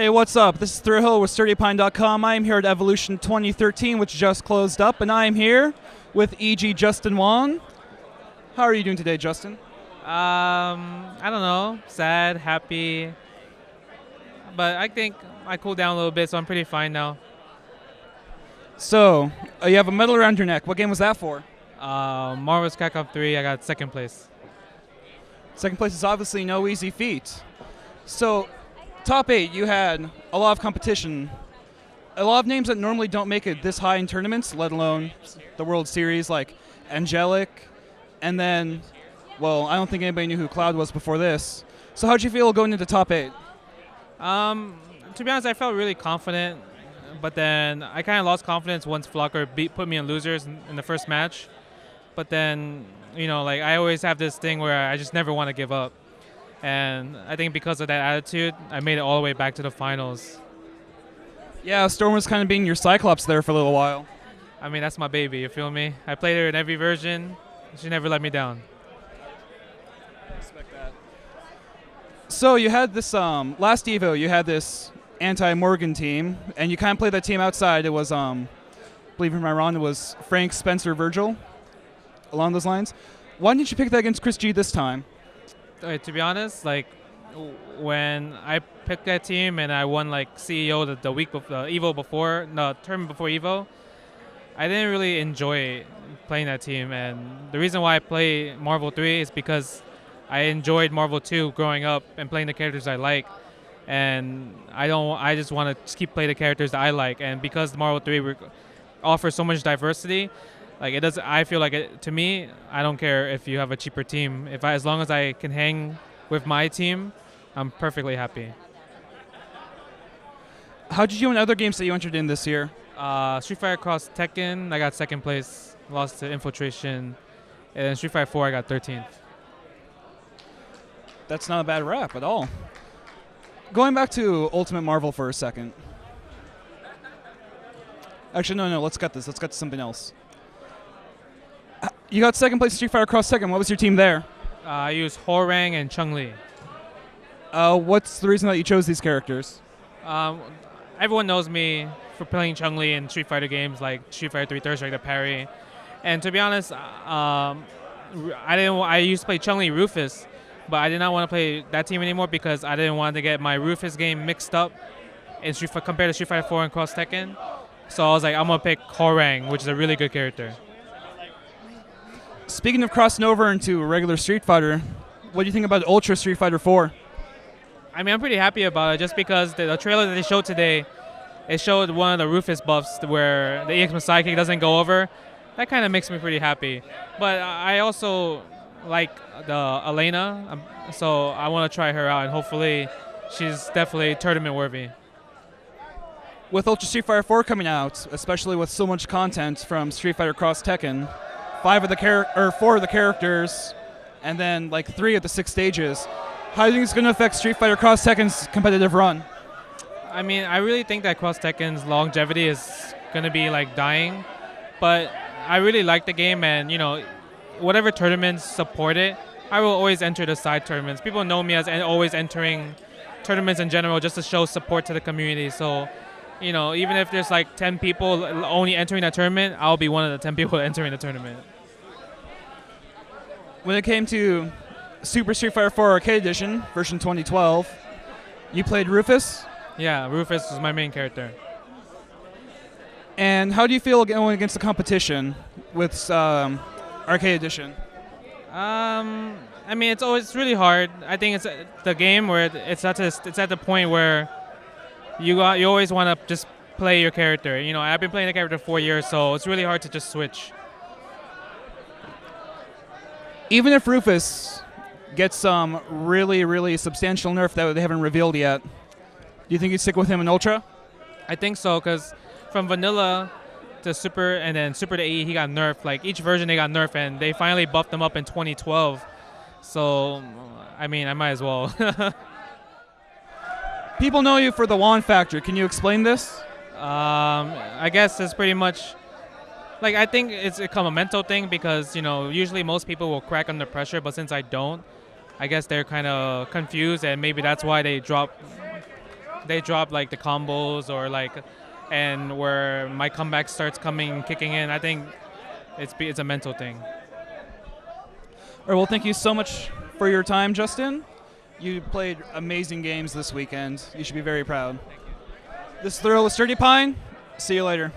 Hey, what's up? This is Thrillho with SturdyPine.com. I am here at Evolution 2013, which just closed up, and I am here with EG Justin Wong. How are you doing today, Justin? I don't know. Sad, happy. But I think I cooled down a little bit, so I'm pretty fine now. So, you have a medal around your neck. What game was that for? Marvel's Capcom 3, I got second place. Second place is obviously no easy feat. So, top 8, you had a lot of competition. A lot of names that normally don't make it this high in tournaments, let alone the World Series, like Angelic, and then, well, I don't think anybody knew who Cloud was before this. So how'd you feel going into top 8? To be honest, I felt really confident, but then I kind of lost confidence once Flocker put me in losers in the first match. But then, like I always have this thing where I just never want to give up. And I think because of that attitude, I made it all the way back to the finals. Yeah, Storm was kind of being your Cyclops there for a little while. I mean, that's my baby, you feel me? I played her in every version. She never let me down. I respect that. So you had this, last Evo, you had this anti-Morgan team, and you kind of played that team outside. It was, believe me, it was Frank, Spencer, Virgil, along those lines. Why didn't you pick that against Chris G this time? To be honest, like when I picked that team and I won like CEO the week before Evo before, no, term before Evo, I didn't really enjoy playing that team. And the reason why I play Marvel 3 is because I enjoyed Marvel 2 growing up and playing the characters I like. And I just want to keep playing the characters that I like. And because Marvel 3 offers so much diversity, like it does. I feel like to me, I don't care if you have a cheaper team. As long as I can hang with my team, I'm perfectly happy. How did you do in other games that you entered in this year? Street Fighter Cross Tekken, I got second place, lost to Infiltration, and then Street Fighter 4, I got 13th. That's not a bad rap at all. Going back to Ultimate Marvel for a second. Actually, no, let's cut this. Let's cut to something else. You got second place in Street Fighter Cross Tekken. What was your team there? I used Horang and Chun-Li. What's the reason that you chose these characters? Everyone knows me for playing Chun-Li in Street Fighter games like Street Fighter 3 Third Strike to Parry. And to be honest, I used to play Chun-Li Rufus, but I did not want to play that team anymore because I didn't want to get my Rufus game mixed up in compared to Street Fighter 4 and Cross Tekken. So I was like, I'm going to pick Horang, which is a really good character. Speaking of crossing over into a regular Street Fighter, what do you think about Ultra Street Fighter 4? I mean, I'm pretty happy about it just because the trailer that they showed today, it showed one of the Rufus buffs where the EX Messiah kick doesn't go over. That kind of makes me pretty happy. But I also like the Elena, so I want to try her out, and hopefully she's definitely tournament worthy. With Ultra Street Fighter 4 coming out, especially with so much content from Street Fighter Cross Tekken, 4 of the characters, and then like 3 of the 6 stages. How do you think it's going to affect Street Fighter Cross Tekken's competitive run? I mean, I really think that Cross Tekken's longevity is going to be like dying, but I really like the game, and whatever tournaments support it, I will always enter the side tournaments. People know me as always entering tournaments in general just to show support to the community. So, even if there's like 10 people only entering that tournament, I'll be one of the 10 people entering the tournament. When it came to Super Street Fighter 4 Arcade Edition, version 2012, you played Rufus? Yeah, Rufus was my main character. And how do you feel going against the competition with Arcade Edition? I mean, it's really hard. I think it's the game where it's at the point where you always want to just play your character. I've been playing the character for 4 years, so it's really hard to just switch. Even if Rufus gets some really, really substantial nerf that they haven't revealed yet, do you think you'd stick with him in Ultra? I think so, because from Vanilla to Super and then Super to AE, he got nerfed. Like each version they got nerfed, and they finally buffed him up in 2012. So, I mean, I might as well. People know you for the Wong Factor. Can you explain this? I guess it's pretty much like I think it's become a mental thing because usually most people will crack under pressure, but since I don't, I guess they're kind of confused, and maybe that's why they drop they drop like the combos or like, and where my comeback starts kicking in. I think it's a mental thing. All right, well, thank you so much for your time, Justin. You played amazing games this weekend. You should be very proud. This is Thrillho with Sturdy Pine. See you later.